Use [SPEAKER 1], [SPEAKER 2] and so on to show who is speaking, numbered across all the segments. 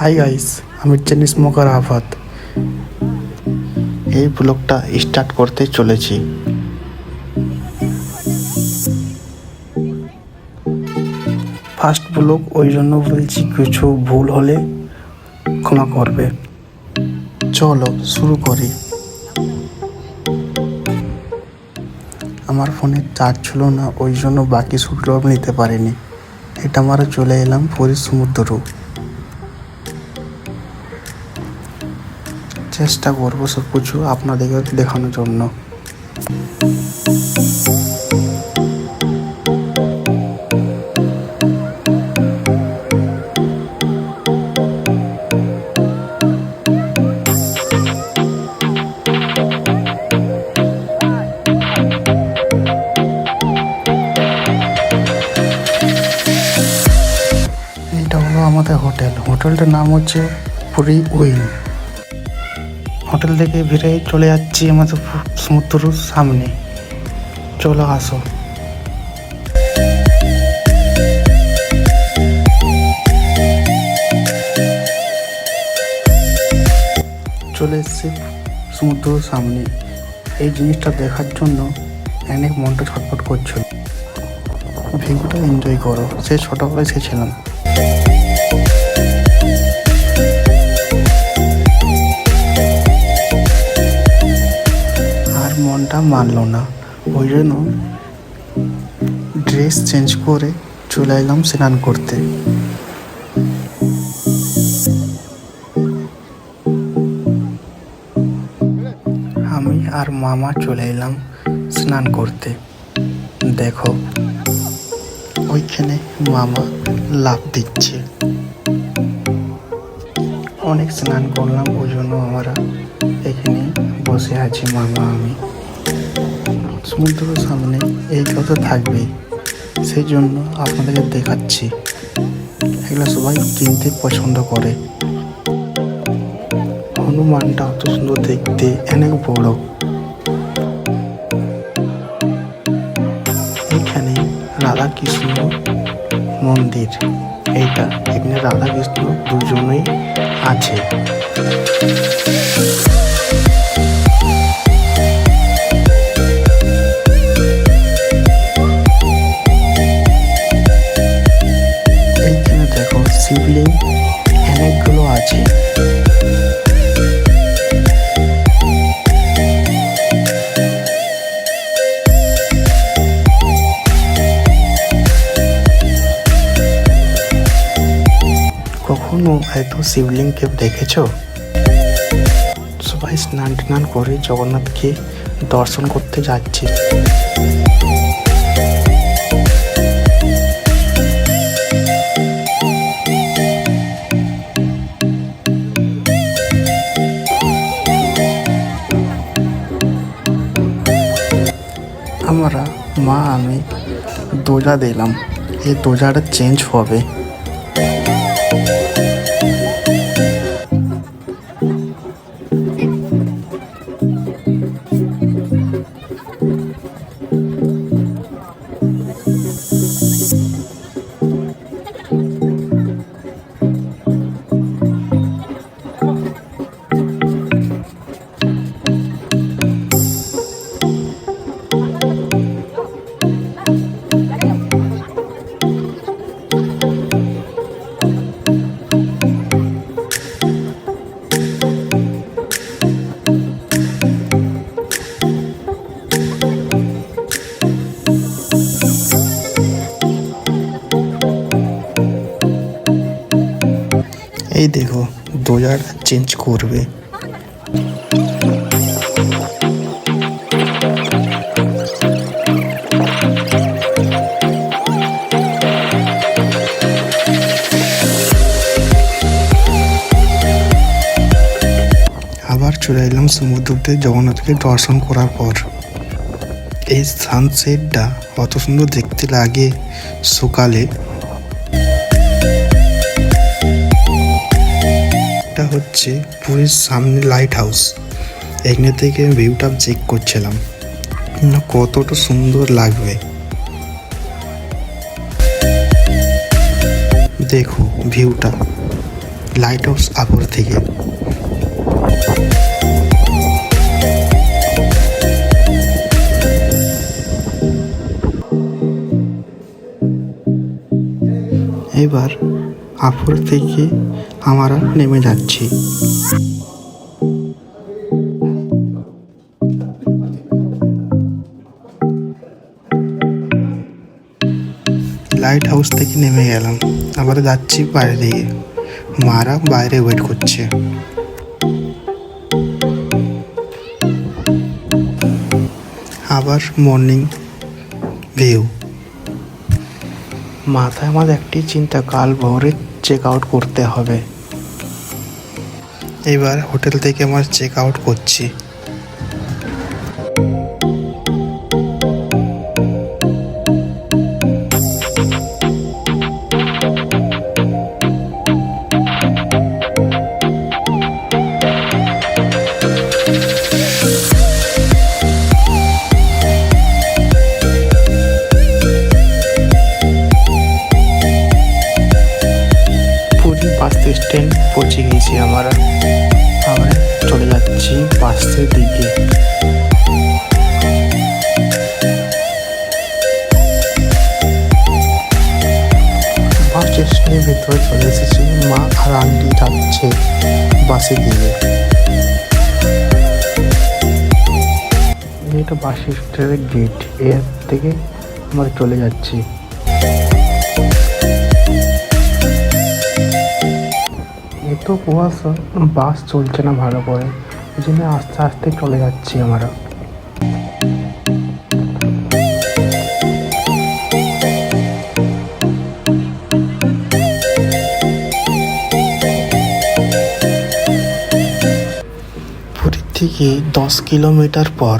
[SPEAKER 1] Hi guys, আমি chain smoker আফাত। এই ব্লগটা স্টার্ট করতে চলেছি। ফার্স্ট ব্লগ, ওই জন্য বলছি কিছু ভুল হলে ক্ষমা করবে। চলো শুরু করি। আমার ফোনে চার্জ ছিল না, ওই জন্য বাকি শ্যুটগুলো নিতে পারিনি। এটা আমরা চলে এলাম পুরীর সমুদ্র। চেষ্টা করবো সব কিছু আপনাদেরকে দেখানোর জন্য। এটা হলো আমাদের হোটেলটার নাম হচ্ছে পুরী উইং। হোটেল থেকে বেরিয়ে চলে যাচ্ছি আমাদের সমুদ্রের সামনে। চলো আসো। চলে এসেছি সমুদ্রের সামনে। এই জিনিসটা দেখার জন্য অনেক মনটা ছটফট করছিল। ভিউটা এনজয় করো, সে ছোটোবেলায় ছিলাম। আর মনটা মানলো না, ওই জন্য ড্রেস চেঞ্জ করে চলে এলাম স্নান করতে। আমি আর মামা চলে এলাম স্নান করতে। দেখো ওইখানে মামা লাফ দিচ্ছে। অনেক স্নান করলাম, ওই জন্য আমরা এখানে বসে আছি মামা আমি। সমুদ্রের সামনে এইগুলো তো থাকবেই, সেই জন্য আপনাদেরকে দেখাচ্ছি। এগুলো সবাই কিনতে পছন্দ করে। হনুমানটা অত সুন্দর দেখতে, অনেক বড়। এখানে রাধা কৃষ্ণ মন্দির। এইটা এখানে রাধা কৃষ্ণ দুজনেই আছে। এইখানে দেখো শিবলিঙ্গ অনেকগুলো আছে। কখনো এত শিবলিঙ্গ কেউ দেখেছো? সবাই স্নান টান করে জগন্নাথকে দর্শন করতে যাচ্ছে। আমরা মা আমি দোজা দিলাম, এই দোজাটা চেঞ্জ হবে। এই দেখো দোজাটা চেঞ্জ করবে। আবার চলে এলাম সমুদ্রতে জগন্নাথকে দর্শন করার পর। এই সানসেটটা অত সুন্দর দেখতে লাগে সকালে। এটা হচ্ছে পুরীর সামনে লাইট হাউস। এখানে থেকে ভিউটা চেক করছিলাম, কতটা সুন্দর লাগবে। দেখো ভিউটা, লাইট হাউস আপুর থেকে। এবার আপুর থেকে আমরা নেমে যাচ্ছি। লাইট হাউস থেকে নেমে গেলাম, আবার যাচ্ছি বাইরে দিকে। মারা বাইরে ওয়েট করছে। আবার মর্নিং ভিউ। মাথায় আমার একটি চিন্তা, কাল ভোরে চেক আউট করতে হবে। এবার হোটেল থেকে আমার চেক আউট করছি। বাস স্ট্যান্ড পৌঁছে গেছি আমরা চলে যাচ্ছি বাসের দিকে। বাস স্টেশনের ভিতরে চলে এসেছি। মা আর আন্টি যাচ্ছে বাসের দিকে। এটা বাস স্ট্যান্ডের গেট, এর থেকে আমরা চলে যাচ্ছি। এত কুয়াশা, বাস চলছে না ভালো করে, এই জন্য আস্তে আস্তে চলে যাচ্ছি আমরা। পুরী থেকে 10 কিলোমিটার পর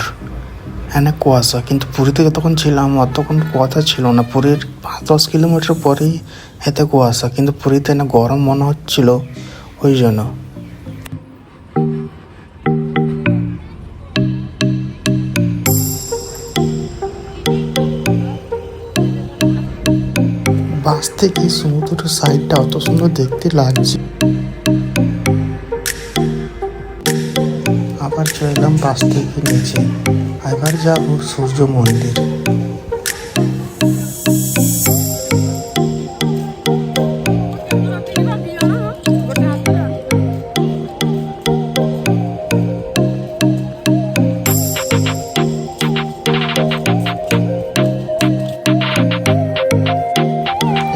[SPEAKER 1] এনে কুয়াশা, কিন্তু পুরী থেকে তখন ছিলাম তখন কুয়াশা ছিল না। পুরীর 10 কিলোমিটার পরেই এতে কুয়াশা, কিন্তু পুরীতে না গরম মনে হচ্ছিল, ওই জন্য। বাস থেকে সমুদ্রের সাইডটা অত সুন্দর দেখতে লাগছে। আবার চলে এলাম বাস থেকে নিচে। এবার যাব সূর্য মন্দির।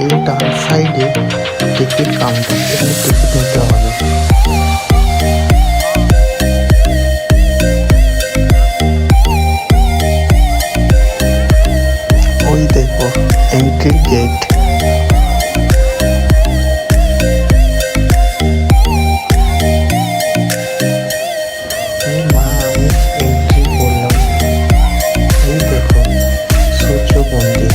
[SPEAKER 1] এই ডান সাইডে টিকিট কাউন্টার, এখানে টিকিট নিতে হবে। ওই দেখো এন্ট্রি গেট। মা আমি এন্ট্রি করলাম। এই দেখো সূর্য মন্দির।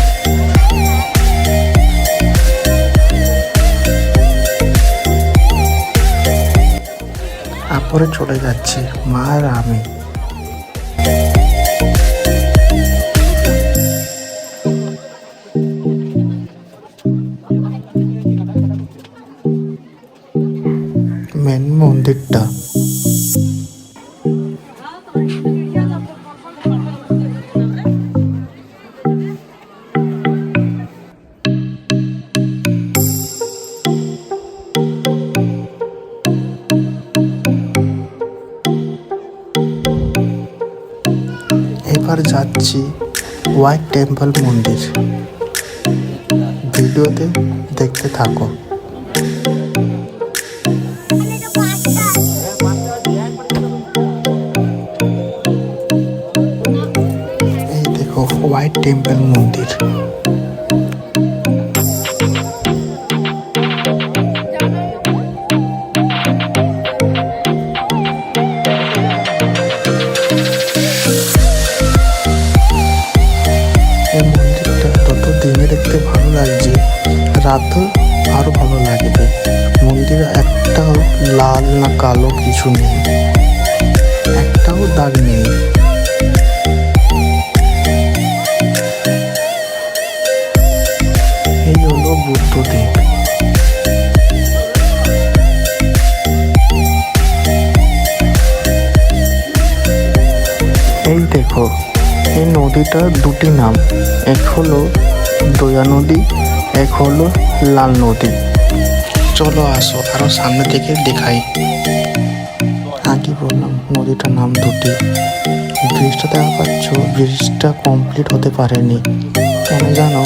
[SPEAKER 1] তারপরে চলে যাচ্ছি মা আর আমি। মেন মন্দিরটা। এবার যাচ্ছি হোয়াইট টেম্পল মন্দির। ভিডিওতে দেখতে থাকো। এই দেখো হোয়াইট টেম্পল মন্দির। এই মন্দিরটা তত দিনে দেখতে ভালো লাগছে, রাতে আরো ভালো লাগবে। মন্দিরে একটাও লাল না কালো কিছু নেই, একটাও দাগ নেই। এই হলো বুদ্ধদেব। এই দেখো, এই নদীটার দুটি নাম, এক হলো দয়া নদী, এক হলো লাল নদী। চলো আসো আরো সামনে থেকে দেখাই। আগে বললাম নদীটার নাম দুটি। ব্রিজটা দেখা পাচ্ছ, ব্রিজটা কমপ্লিট হতে পারেনি। কেন জানো?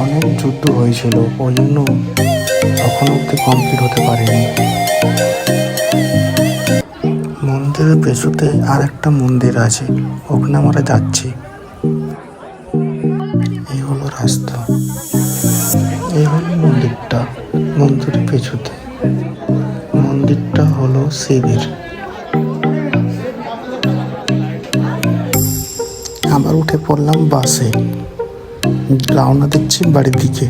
[SPEAKER 1] অনেক যুদ্ধ হয়েছিল, ওই জন্য তখন অব্দি কমপ্লিট হতে পারেনি। মন্দিরের পেছুতে আর একটা মন্দির আছে, ওখানে আমরা যাচ্ছি। এই হলো রাস্তা, এই হলো মন্দিরটা। মন্দিরের পেছুতে মন্দিরটা হলো শিবের। আবার উঠে পড়লাম বাসে, রওনা দিচ্ছি বাড়ির দিকে।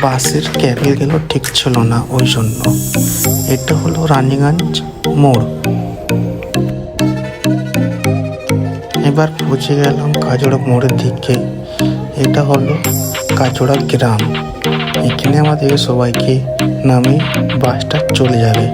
[SPEAKER 1] বাসের ক্যাবেলগুলো ঠিক ছিল না, ওই জন্য। এটা হলো রানীগঞ্জ মোড়। এবার পৌঁছে গেলাম কাজোড়া মোড়ের দিকে। এটা হলো কাজোড়া গ্রাম। এখানে আমাদের সবাইকে নামে বাসটা চলে যাবে।